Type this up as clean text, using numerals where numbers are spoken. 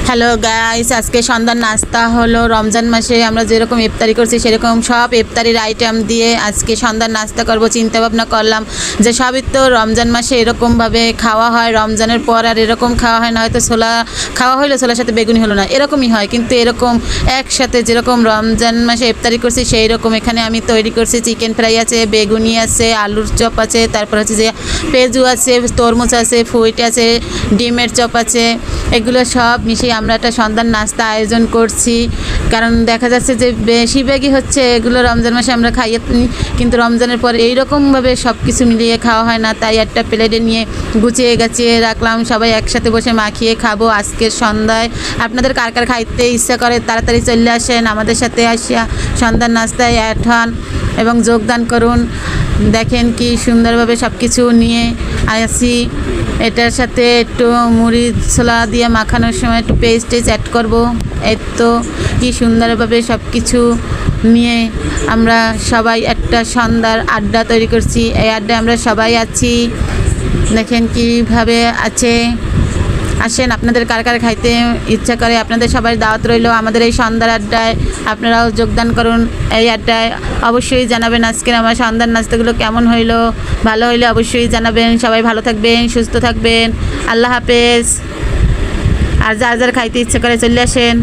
Hello guys, আজকে সন্ধ্যার নাস্তা হলো। রমজান মাসে আমরা যেরকম ইফতারি করছি সেরকম সব ইফতারির আইটেম দিয়ে আজকে সন্ধ্যার নাস্তা করব। চিন্তা ভাবনা করলাম যে সবই তো রমজান মাসে এরকমভাবে খাওয়া হয়, রমজানের পর আর এরকম খাওয়া হয় না। হয়তো ছোলা খাওয়া হলো, ছোলার সাথে বেগুনি হলো না, এরকমই হয়। কিন্তু এরকম একসাথে যেরকম রমজান মাসে ইফতারি করছি সেই রকম এখানে আমি তৈরি করছি। চিকেন ফ্রাই আছে, বেগুনি আছে, আলুর চপ আছে, তারপর হচ্ছে যে পেঁয়াজু আছে, তরমুজ আছে, ফুইট আছে, ডিমের চপ আছে। এগুলো সব মিশিয়ে আমরা একটা সন্ধ্যার নাস্তা আয়োজন করছি। কারণ দেখা যাচ্ছে যে বেশিরভাগই হচ্ছে এগুলো রমজান মাসে আমরা খাইয়ে, কিন্তু রমজানের পর এইরকমভাবে সব কিছু মিলিয়ে খাওয়া হয় না। তাই একটা প্লেটে নিয়ে গুছিয়ে গাছিয়ে রাখলাম, সবাই একসাথে বসে মাখিয়ে খাবো আজকের সন্ধ্যায়। আপনাদের কার কার খাইতে ইচ্ছা করে তাড়াতাড়ি চলে আসেন, আমাদের সাথে আসিয়া সন্ধ্যার নাস্তায় অ্যাড হন এবং যোগদান করুন। দেখেন কি সুন্দরভাবে সব কিছু নিয়ে আসি। এটার সাথে একটু মুড়ি ছোলা দিয়ে মাখানোর সময় একটু পেস্ট অ্যাড করব। এই তো কি সুন্দরভাবে সব কিছু নিয়ে আমরা সবাই একটা সন্ধ্যার আড্ডা তৈরি করছি। এই আড্ডায় আমরা সবাই আছি। দেখেন কীভাবে আছে। আসেন, আপনাদের কার কার খাইতে ইচ্ছা করে আপনাদের সবাই দাওয়াত রইল আমাদের এই সন্ধ্যার আড্ডায়। আপনারাও যোগদান করুন এই আড্ডায়। অবশ্যই জানাবেন আজকের আমার সন্ধ্যার নাস্তাগুলো কেমন হইলো। ভালো হইলে অবশ্যই জানাবেন। সবাই ভালো থাকবেন, সুস্থ থাকবেন। আল্লাহ হাফেজ। আর যার যার খাইতে ইচ্ছা করে চলে আসেন।